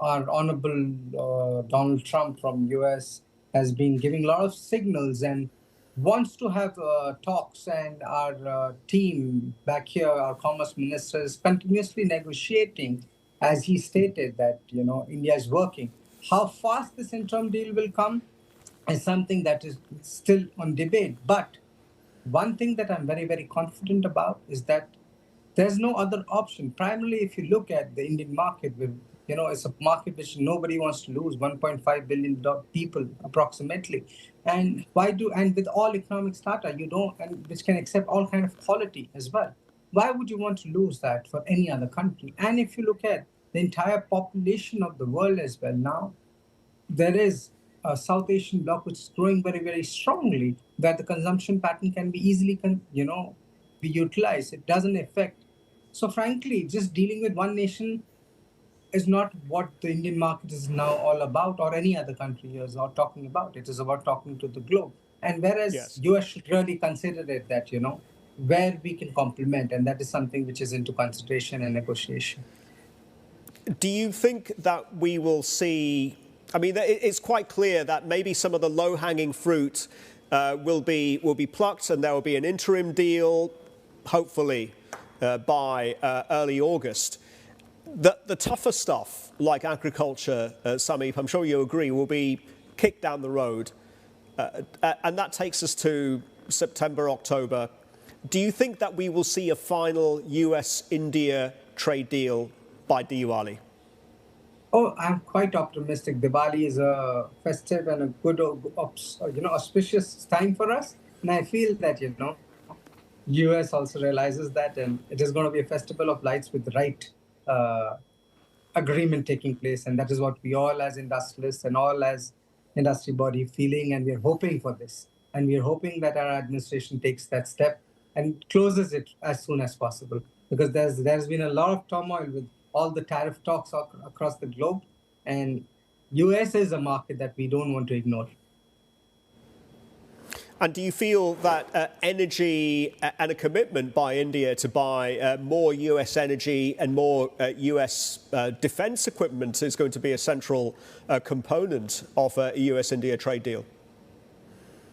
our honorable Donald Trump from US has been giving a lot of signals and wants to have talks, and our team back here, our commerce minister, is continuously negotiating, as he stated that India is working. How fast this interim deal will come is something that is still on debate. But one thing that I'm very, very confident about is that there's no other option. Primarily, if you look at the Indian market, it's a market which nobody wants to lose, 1.5 billion people approximately. And with all economic data, and which can accept all kind of quality as well. Why would you want to lose that for any other country? And if you look at the entire population of the world as well now, there is a South Asian bloc which is growing very, very strongly, where the consumption pattern can be easily, be utilized. It doesn't affect. So frankly, just dealing with one nation is not what the Indian market is now all about, or any other country here is not talking about. It is about talking to the globe. And whereas US should really consider it that, where we can complement, and that is something which is into consideration and negotiation. Do you think that we will see, I mean, it's quite clear that maybe some of the low-hanging fruit will be plucked, and there will be an interim deal, hopefully, by early August. The tougher stuff, like agriculture, Sameep, I'm sure you agree, will be kicked down the road. And that takes us to September, October. Do you think that we will see a final US-India trade deal by Diwali? Oh, I'm quite optimistic. Diwali is a festive and a good, auspicious time for us. And I feel that, US also realizes that, and it is going to be a festival of lights with the right agreement taking place. And that is what we all as industrialists and all as industry body feeling, and we're hoping for this. And we're hoping that our administration takes that step and closes it as soon as possible. Because there's been a lot of turmoil with all the tariff talks across the globe. And US is a market that we don't want to ignore. And do you feel that energy and a commitment by India to buy more US energy and more US defense equipment is going to be a central component of a US-India trade deal?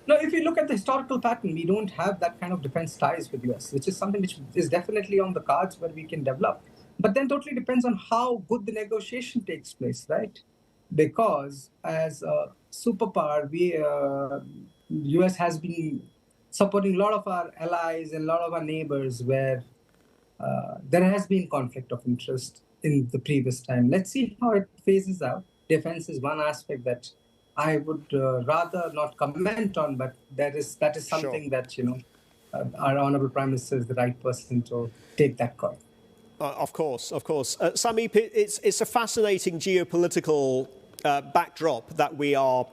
No, if you look at the historical pattern, we don't have that kind of defense ties with US, which is something which is definitely on the cards where we can develop. But then totally depends on how good the negotiation takes place, right? Because as a superpower, US has been supporting a lot of our allies and a lot of our neighbors where there has been conflict of interest in the previous time. Let's see how it phases out. Defense is one aspect that I would rather not comment on, but that is something that, our Honorable Prime Minister is the right person to take that call. Of course. Sameep, it's a fascinating geopolitical backdrop that we are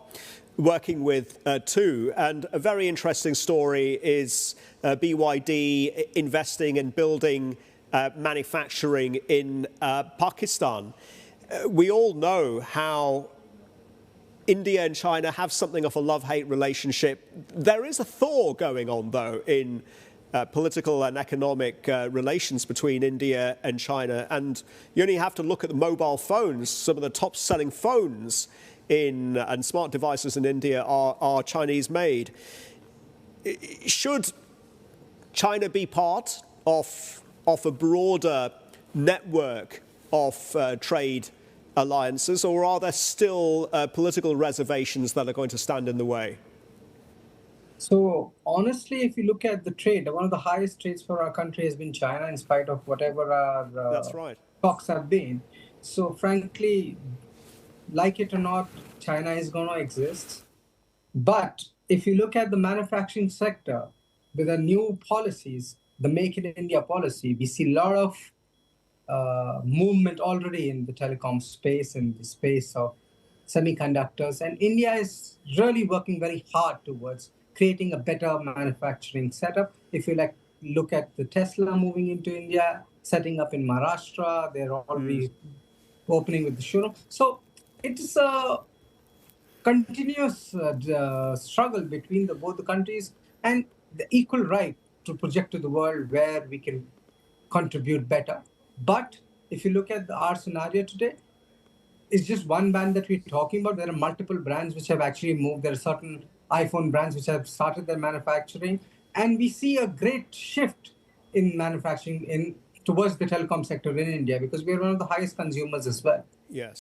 working with too. And a very interesting story is BYD investing and building manufacturing in Pakistan. We all know how India and China have something of a love-hate relationship. There is a thaw going on, though, in political and economic relations between India and China. And you only have to look at the mobile phones. Some of the top-selling phones and smart devices in India are Chinese-made. Should China be part of a broader network of trade alliances, or are there still political reservations that are going to stand in the way? So honestly, if you look at the trade, one of the highest trades for our country has been China, in spite of whatever our That's right. talks have been. So frankly, like it or not, China is going to exist. But if you look at the manufacturing sector, with the new policies, the Make in India policy, we see a lot of movement already in the telecom space, in the space of semiconductors. And India is really working very hard towards creating a better manufacturing setup. If you look at the Tesla moving into India, setting up in Maharashtra, they're already opening with the showroom. So it is a continuous struggle between both the countries, and the equal right to project to the world where we can contribute better. But if you look at our scenario today, is just one brand that we're talking about. There are multiple brands which have actually moved. There are certain iPhone brands which have started their manufacturing, and we see a great shift in manufacturing in towards the telecom sector in India because we are one of the highest consumers as well. Yes.